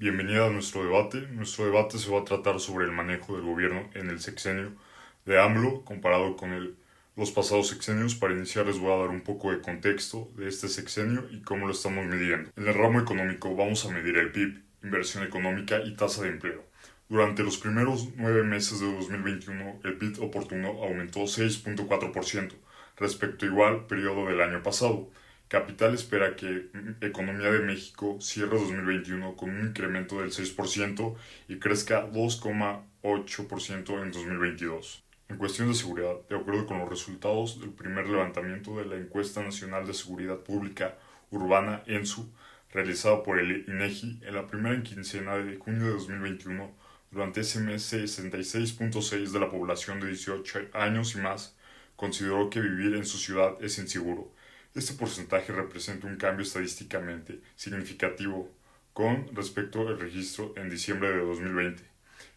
Bienvenida a nuestro debate. Nuestro debate se va a tratar sobre el manejo del gobierno en el sexenio de AMLO comparado con los pasados sexenios. Para iniciar les voy a dar un poco de contexto de este sexenio y cómo lo estamos midiendo. En el ramo económico vamos a medir el PIB, inversión económica y tasa de empleo. Durante los primeros 9 meses de 2021, el PIB oportuno aumentó 6.4% respecto al igual periodo del año pasado. Capital espera que Economía de México cierre 2021 con un incremento del 6% y crezca 2,8% en 2022. En cuestión de seguridad, de acuerdo con los resultados del primer levantamiento de la Encuesta Nacional de Seguridad Pública Urbana ENSU, realizada por el INEGI en la primera quincena de junio de 2021, durante ese mes 66.6% de la población de 18 años y más consideró que vivir en su ciudad es inseguro. Este porcentaje representa un cambio estadísticamente significativo con respecto al registro en diciembre de 2020,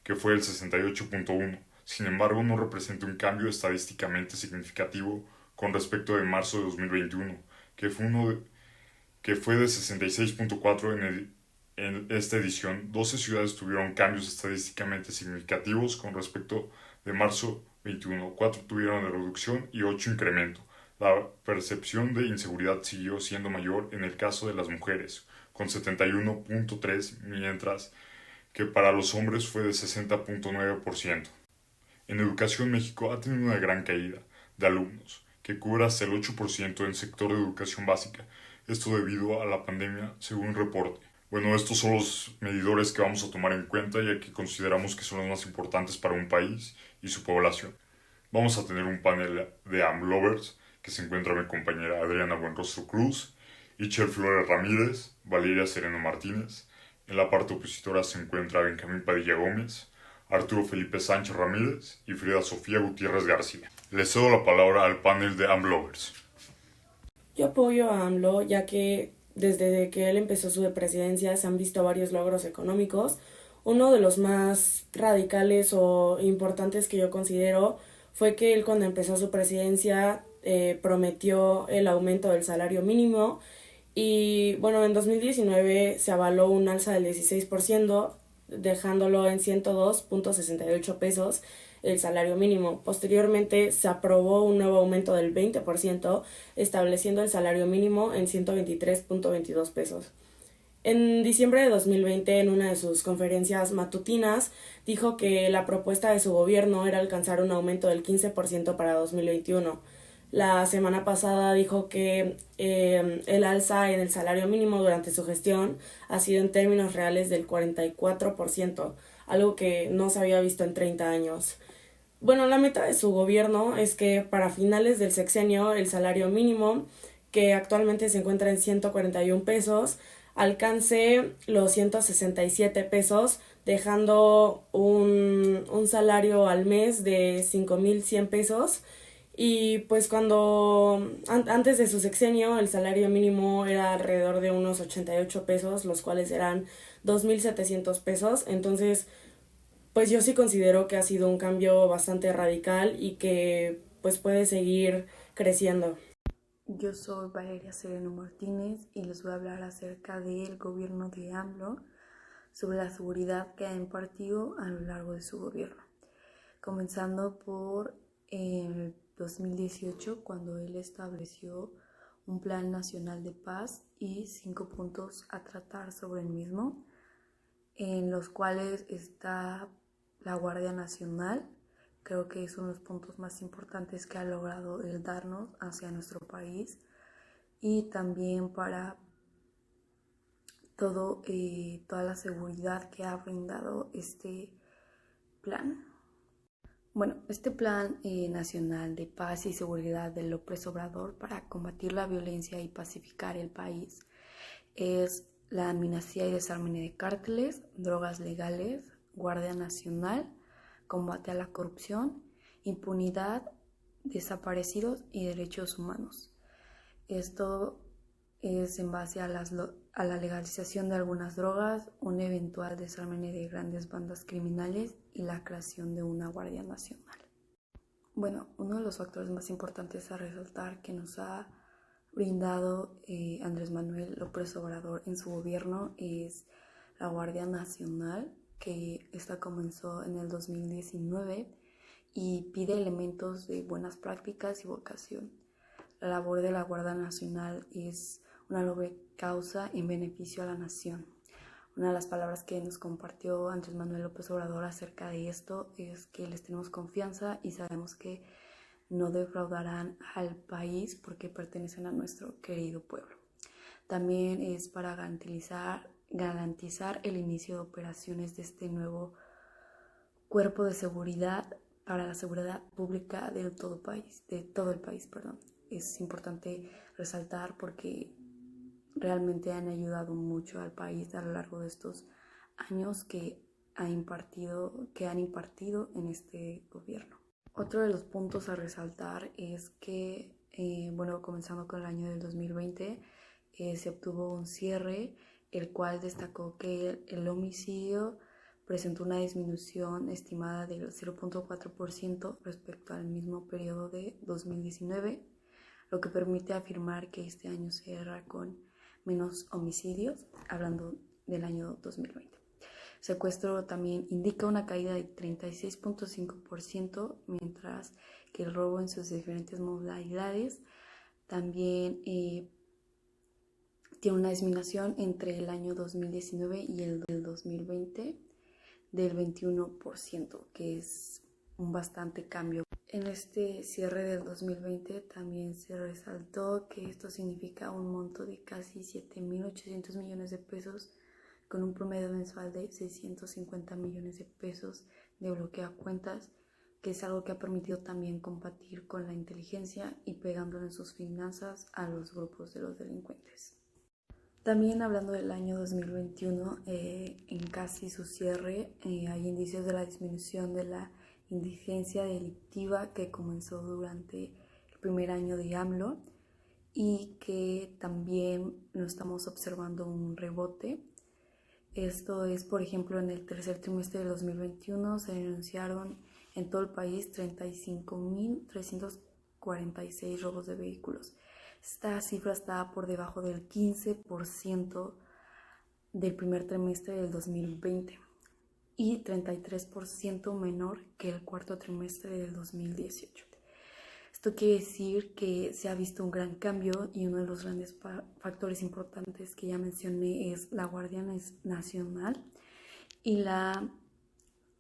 que fue el 68.1. Sin embargo, no representa un cambio estadísticamente significativo con respecto de marzo de 2021, que fue de 66.4 en esta edición. 12 ciudades tuvieron cambios estadísticamente significativos con respecto de marzo 21, 4 tuvieron de reducción y 8 incremento. La percepción de inseguridad siguió siendo mayor en el caso de las mujeres, con 71.3, mientras que para los hombres fue de 60.9%. En Educación México ha tenido una gran caída de alumnos, que cubre hasta el 8% en el sector de educación básica, esto debido a la pandemia, según un reporte. Bueno, estos son los medidores que vamos a tomar en cuenta ya que consideramos que son los más importantes para un país y su población. Vamos a tener un panel de AMLovers, que se encuentra mi compañera Adriana Buenrostro Cruz, Icher Flores Ramírez, Valeria Sereno Martínez. En la parte opositora se encuentra Benjamín Padilla Gómez, Arturo Felipe Sánchez Ramírez y Frida Sofía Gutiérrez García. Les cedo la palabra al panel de AMLovers. Yo apoyo a AMLO ya que desde que él empezó su presidencia se han visto varios logros económicos. Uno de los más radicales o importantes que yo considero fue que él cuando empezó su presidencia prometió el aumento del salario mínimo y bueno, en 2019 se avaló un alza del 16%, dejándolo en 102.68 pesos el salario mínimo. Posteriormente se aprobó un nuevo aumento del 20%, estableciendo el salario mínimo en 123.22 pesos. En diciembre de 2020, en una de sus conferencias matutinas, dijo que la propuesta de su gobierno era alcanzar un aumento del 15% para 2021. La semana pasada dijo que el alza en el salario mínimo durante su gestión ha sido en términos reales del 44%, algo que no se había visto en 30 años. Bueno, la meta de su gobierno es que para finales del sexenio el salario mínimo, que actualmente se encuentra en 141 pesos, alcance los 167 pesos, dejando un salario al mes de 5,100 pesos. Y pues antes de su sexenio el salario mínimo era alrededor de unos 88 pesos, los cuales eran 2,700 pesos. Entonces, pues yo sí considero que ha sido un cambio bastante radical y que pues puede seguir creciendo. Yo soy Valeria Sereno Martínez y les voy a hablar acerca del gobierno de AMLO, sobre la seguridad que ha impartido a lo largo de su gobierno. Comenzando por el 2018, cuando él estableció un plan nacional de paz y 5 puntos a tratar sobre el mismo, en los cuales está la Guardia Nacional. Creo que son los puntos más importantes que ha logrado el darnos hacia nuestro país y también para toda la seguridad que ha brindado este plan. Bueno, este plan nacional de paz y seguridad de López Obrador para combatir la violencia y pacificar el país es la amnistía y desarme de cárteles, drogas legales, Guardia Nacional, combate a la corrupción, impunidad, desaparecidos y derechos humanos. Esto es en base a la legalización de algunas drogas, un eventual desarme de grandes bandas criminales y la creación de una Guardia Nacional. Bueno, uno de los factores más importantes a resaltar que nos ha brindado Andrés Manuel López Obrador en su gobierno es la Guardia Nacional, que esta comenzó en el 2019 y pide elementos de buenas prácticas y vocación. La labor de la Guardia Nacional es una noble causa en beneficio a la nación. Una de las palabras que nos compartió Andrés Manuel López Obrador acerca de esto es que les tenemos confianza y sabemos que no defraudarán al país porque pertenecen a nuestro querido pueblo. También es para garantizar el inicio de operaciones de este nuevo cuerpo de seguridad para la seguridad pública de todo el país. Es importante resaltar porque realmente han ayudado mucho al país a lo largo de estos años que han impartido en este gobierno. Otro de los puntos a resaltar es que, comenzando con el año del 2020, se obtuvo un cierre, el cual destacó que el homicidio presentó una disminución estimada del 0.4% respecto al mismo periodo de 2019, lo que permite afirmar que este año cierra con menos homicidios, hablando del año 2020. Secuestro también indica una caída de 36.5%, mientras que el robo en sus diferentes modalidades también tiene una disminución entre el año 2019 y el del 2020 del 21%, que es un bastante cambio. En este cierre del 2020 también se resaltó que esto significa un monto de casi 7.800 millones de pesos con un promedio mensual de 650 millones de pesos de bloqueo a cuentas, que es algo que ha permitido también combatir con la inteligencia y pegándole en sus finanzas a los grupos de los delincuentes. También hablando del año 2021, en casi su cierre, hay indicios de la disminución de la indigencia delictiva que comenzó durante el primer año de AMLO y que también no estamos observando un rebote. Esto es, por ejemplo, en el tercer trimestre del 2021 se denunciaron en todo el país 35.346 robos de vehículos. Esta cifra está por debajo del 15% del primer trimestre del 2020 y 33% menor que el cuarto trimestre del 2018. Esto quiere decir que se ha visto un gran cambio y uno de los grandes factores importantes que ya mencioné es la Guardia Nacional y la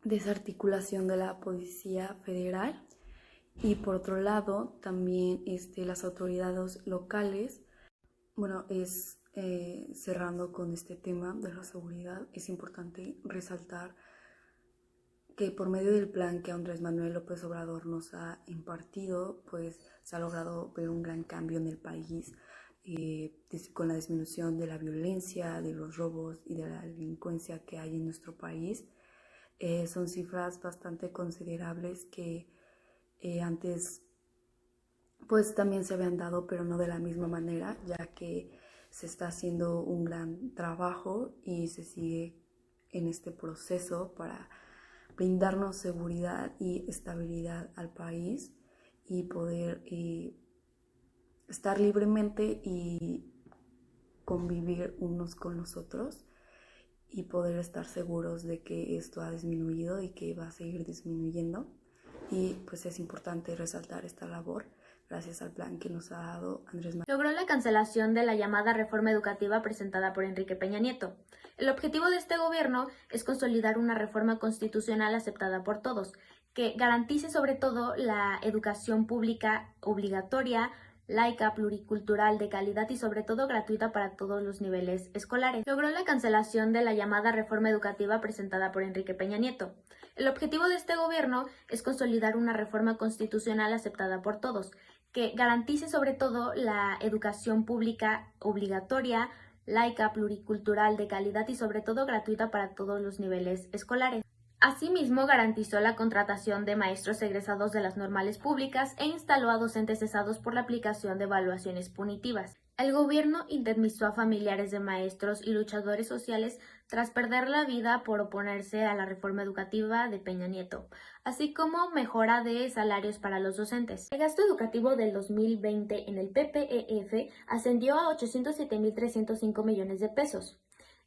desarticulación de la Policía Federal. Y por otro lado, también las autoridades locales. Cerrando con este tema de la seguridad, es importante resaltar que por medio del plan que Andrés Manuel López Obrador nos ha impartido, pues se ha logrado ver un gran cambio en el país con la disminución de la violencia, de los robos y de la delincuencia que hay en nuestro país. Son cifras bastante considerables que antes pues también se habían dado, pero no de la misma manera, ya que se está haciendo un gran trabajo y se sigue en este proceso para brindarnos seguridad y estabilidad al país y poder estar libremente y convivir unos con los otros y poder estar seguros de que esto ha disminuido y que va a seguir disminuyendo. Y pues es importante resaltar esta labor gracias al plan que nos ha dado Andrés Manuel. Logró la cancelación de la llamada reforma educativa presentada por Enrique Peña Nieto. El objetivo de este gobierno es consolidar una reforma constitucional aceptada por todos, que garantice sobre todo la educación pública obligatoria, laica, pluricultural, de calidad y sobre todo gratuita para todos los niveles escolares. Logró la cancelación de la llamada reforma educativa presentada por Enrique Peña Nieto. El objetivo de este gobierno es consolidar una reforma constitucional aceptada por todos, que garantice sobre todo la educación pública obligatoria, laica, pluricultural, de calidad y sobre todo gratuita para todos los niveles escolares. Asimismo, garantizó la contratación de maestros egresados de las normales públicas e instaló a docentes cesados por la aplicación de evaluaciones punitivas. El gobierno indemnizó a familiares de maestros y luchadores sociales tras perder la vida por oponerse a la reforma educativa de Peña Nieto, así como mejora de salarios para los docentes. El gasto educativo del 2020 en el PPEF ascendió a 807.305 millones de pesos.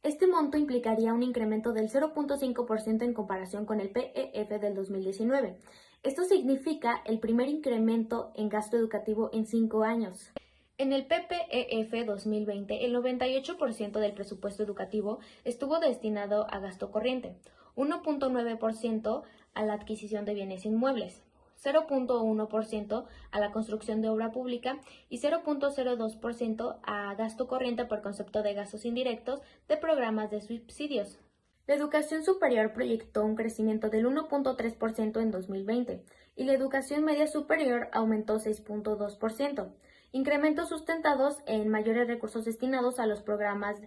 Este monto implicaría un incremento del 0.5% en comparación con el PEF del 2019. Esto significa el primer incremento en gasto educativo en 5 años. En el PPEF 2020, el 98% del presupuesto educativo estuvo destinado a gasto corriente, 1.9% a la adquisición de bienes inmuebles, 0.1% a la construcción de obra pública y 0.02% a gasto corriente por concepto de gastos indirectos de programas de subsidios. La educación superior proyectó un crecimiento del 1.3% en 2020 y la educación media superior aumentó 6.2%. Incrementos sustentados en mayores recursos destinados a los programas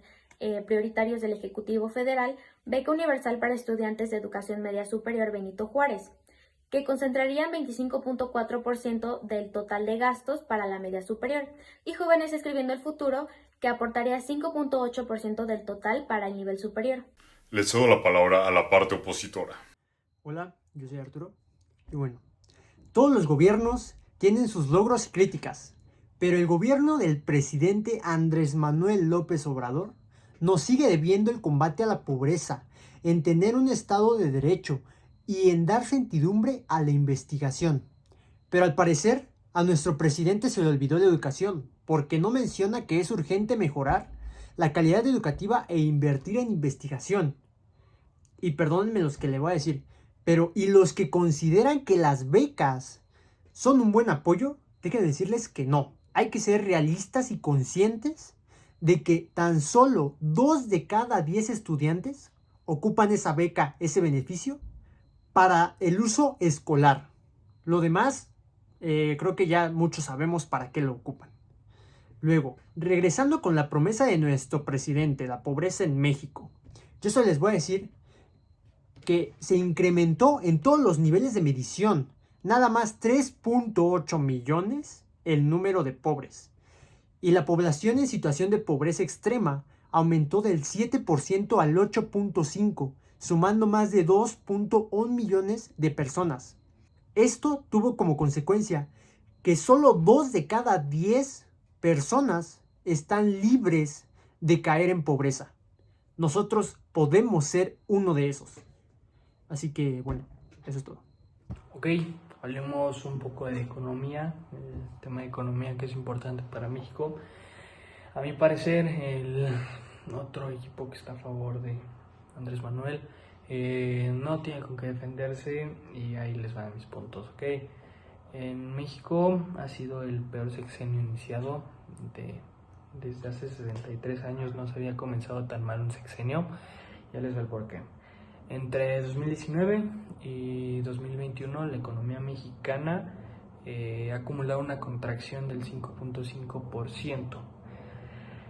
prioritarios del Ejecutivo Federal, Beca Universal para Estudiantes de Educación Media Superior Benito Juárez, que concentrarían 25.4% del total de gastos para la media superior, y Jóvenes Escribiendo el Futuro, que aportaría 5.8% del total para el nivel superior. Le cedo la palabra a la parte opositora. Hola, yo soy Arturo. Y bueno, todos los gobiernos tienen sus logros y críticas, pero el gobierno del presidente Andrés Manuel López Obrador nos sigue debiendo el combate a la pobreza, en tener un Estado de Derecho y en dar sentidumbre a la investigación. Pero al parecer, a nuestro presidente se le olvidó la educación, porque no menciona que es urgente mejorar la calidad educativa e invertir en investigación. Y perdónenme los que le voy a decir, pero ¿y los que consideran que las becas son un buen apoyo? Déjenme decirles que no. Hay que ser realistas y conscientes de que tan solo 2 de cada 10 estudiantes ocupan esa beca, ese beneficio, para el uso escolar. Lo demás, creo que ya muchos sabemos para qué lo ocupan. Luego, regresando con la promesa de nuestro presidente, la pobreza en México, yo solo les voy a decir que se incrementó en todos los niveles de medición, nada más 3.8 millones el número de pobres. Y la población en situación de pobreza extrema aumentó del 7% al 8.5%, sumando más de 2.1 millones de personas. Esto tuvo como consecuencia que solo 2 de cada 10 personas están libres de caer en pobreza. Nosotros podemos ser uno de esos. Así que, bueno, eso es todo. Ok, hablemos un poco de economía, el tema de economía que es importante para México. A mi parecer, el otro equipo que está a favor de Andrés Manuel no tiene con qué defenderse y ahí les van mis puntos, ¿ok? En México ha sido el peor sexenio iniciado desde hace 63 años, no se había comenzado tan mal un sexenio, ya les doy el porqué. Entre 2019 y 2021 la economía mexicana ha acumulado una contracción del 5.5%.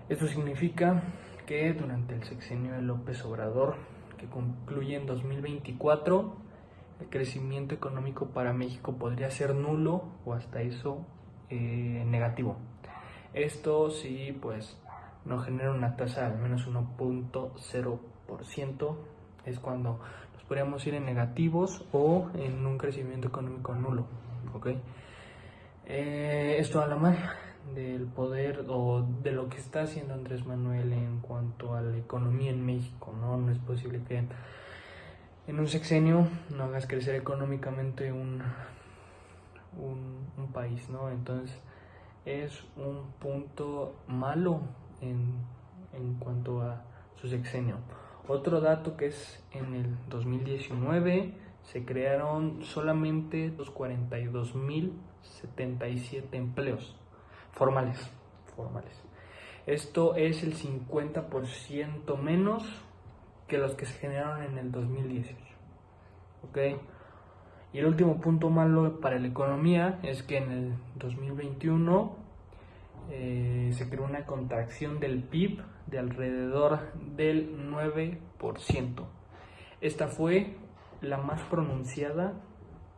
Esto significa que durante el sexenio de López Obrador, que concluye en 2024, el crecimiento económico para México podría ser nulo o hasta eso negativo. Esto sí, pues no genera una tasa de al menos 1.0%, es cuando nos podríamos ir en negativos o en un crecimiento económico nulo, ¿ok? Esto habla mal del poder o de lo que está haciendo Andrés Manuel en cuanto a la economía en México, ¿no? No es posible que en un sexenio no hagas crecer económicamente un país, ¿no? Entonces es un punto malo en cuanto a su sexenio. Otro dato que es en el 2019 se crearon solamente 42.077 empleos formales. Esto es el 50% menos que los que se generaron en el 2018. ¿Ok? Y el último punto malo para la economía es que en el 2021 se creó una contracción del PIB de alrededor del 9%. Esta fue la más pronunciada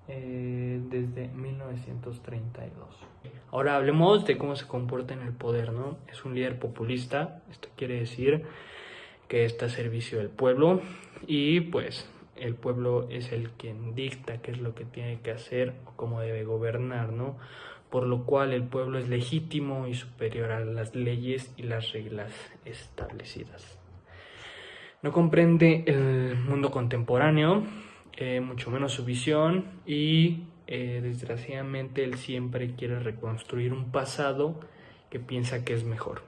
desde 1932. Ahora hablemos de cómo se comporta en el poder, ¿no? Es un líder populista, esto quiere decir que está a servicio del pueblo y pues el pueblo es el quien dicta qué es lo que tiene que hacer o cómo debe gobernar, ¿no? Por lo cual el pueblo es legítimo y superior a las leyes y las reglas establecidas. No comprende el mundo contemporáneo, mucho menos su visión y desgraciadamente él siempre quiere reconstruir un pasado que piensa que es mejor.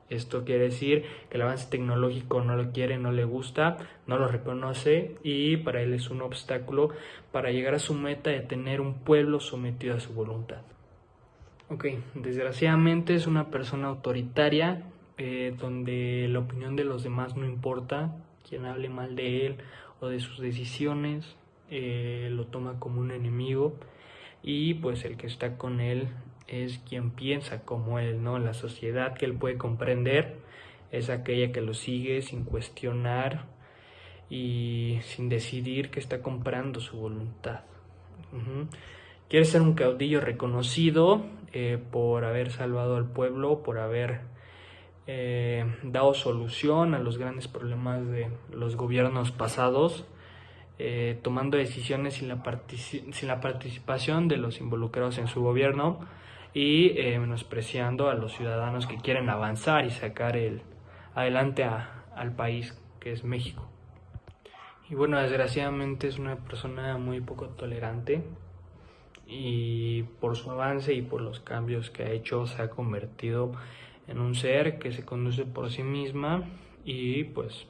Esto quiere decir que el avance tecnológico no lo quiere, no le gusta, no lo reconoce y para él es un obstáculo para llegar a su meta de tener un pueblo sometido a su voluntad. Ok, desgraciadamente es una persona autoritaria donde la opinión de los demás no importa, quien hable mal de él o de sus decisiones lo toma como un enemigo y pues el que está con él es quien piensa como él, ¿no? La sociedad que él puede comprender es aquella que lo sigue sin cuestionar y sin decidir que está comprando su voluntad. Quiere ser un caudillo reconocido por haber salvado al pueblo, por haber dado solución a los grandes problemas de los gobiernos pasados, tomando decisiones sin la participación de los involucrados en su gobierno y menospreciando a los ciudadanos que quieren avanzar y sacar adelante al país que es México. Y bueno, desgraciadamente es una persona muy poco tolerante y por su avance y por los cambios que ha hecho se ha convertido en un ser que se conduce por sí misma y pues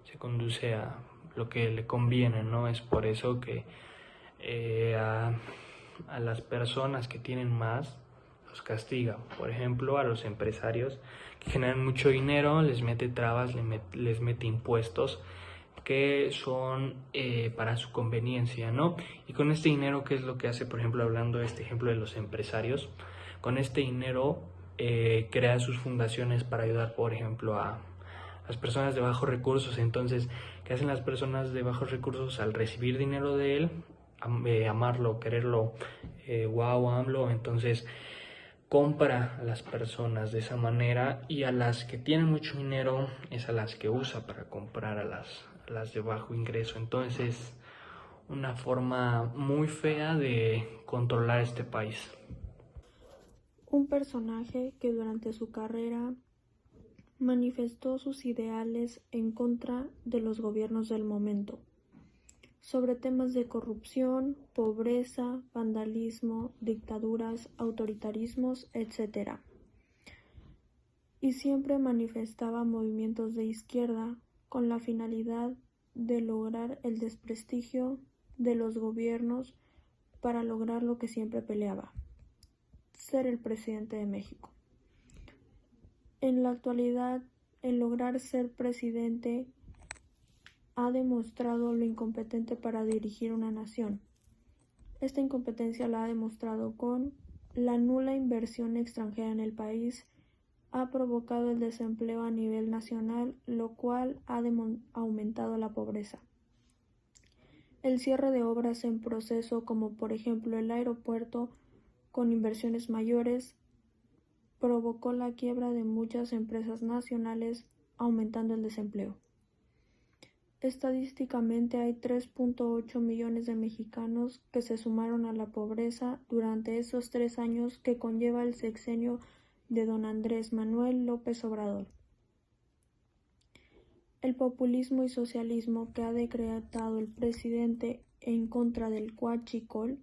se conduce a lo que le conviene, ¿no? Es por eso que a las personas que tienen más los castiga. Por ejemplo, a los empresarios que generan mucho dinero les mete trabas, les mete impuestos que son para su conveniencia, ¿no? Y con este dinero, ¿qué es lo que hace? Por ejemplo, hablando de este ejemplo de los empresarios, con este dinero crea sus fundaciones para ayudar, por ejemplo, a las personas de bajos recursos. Entonces, ¿qué hacen las personas de bajos recursos al recibir dinero de él? Amarlo, quererlo, wow, AMLO. Entonces, compra a las personas de esa manera y a las que tienen mucho dinero es a las que usa para comprar a las de bajo ingreso. Entonces, una forma muy fea de controlar este país. Un personaje que durante su carrera manifestó sus ideales en contra de los gobiernos del momento, sobre temas de corrupción, pobreza, vandalismo, dictaduras, autoritarismos, etc. Y siempre manifestaba movimientos de izquierda con la finalidad de lograr el desprestigio de los gobiernos para lograr lo que siempre peleaba: ser el presidente de México. En la actualidad, el lograr ser presidente ha demostrado lo incompetente para dirigir una nación. Esta incompetencia la ha demostrado con la nula inversión extranjera en el país, ha provocado el desempleo a nivel nacional, lo cual ha aumentado la pobreza. El cierre de obras en proceso, como por ejemplo el aeropuerto, con inversiones mayores, provocó la quiebra de muchas empresas nacionales, aumentando el desempleo. Estadísticamente hay 3.8 millones de mexicanos que se sumaron a la pobreza durante esos 3 años que conlleva el sexenio de don Andrés Manuel López Obrador. El populismo y socialismo que ha decretado el presidente en contra del huachicol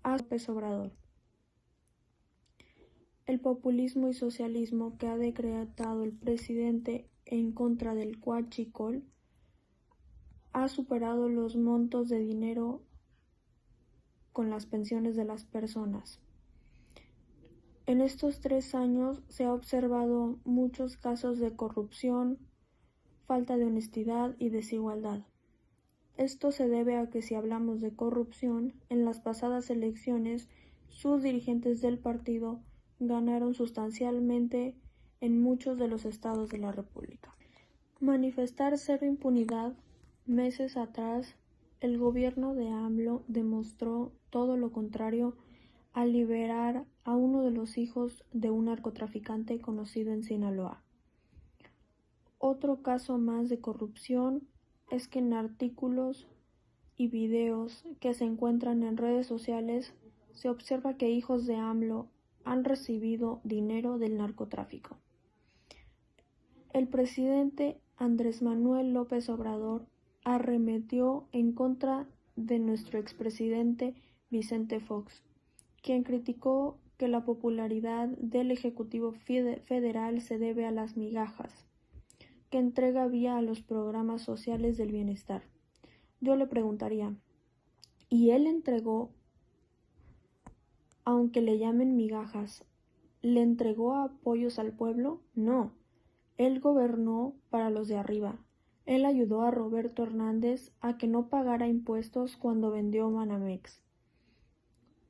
a López Obrador. El populismo y socialismo que ha decretado el presidente en contra del huachicol ha superado los montos de dinero con las pensiones de las personas. En estos 3 años se ha observado muchos casos de corrupción, falta de honestidad y desigualdad. Esto se debe a que si hablamos de corrupción, en las pasadas elecciones sus dirigentes del partido ganaron sustancialmente en muchos de los estados de la República. Manifestar cero impunidad. Meses atrás, el gobierno de AMLO demostró todo lo contrario al liberar a uno de los hijos de un narcotraficante conocido en Sinaloa. Otro caso más de corrupción es que en artículos y videos que se encuentran en redes sociales se observa que hijos de AMLO han recibido dinero del narcotráfico. El presidente Andrés Manuel López Obrador arremetió en contra de nuestro expresidente Vicente Fox, quien criticó que la popularidad del Ejecutivo Federal se debe a las migajas que entrega vía a los programas sociales del bienestar. Yo le preguntaría, ¿y él entregó, aunque le llamen migajas, le entregó apoyos al pueblo? No, él gobernó para los de arriba. Él ayudó a Roberto Hernández a que no pagara impuestos cuando vendió Banamex.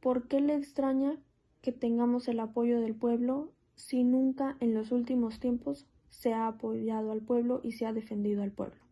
¿Por qué le extraña que tengamos el apoyo del pueblo si nunca en los últimos tiempos se ha apoyado al pueblo y se ha defendido al pueblo?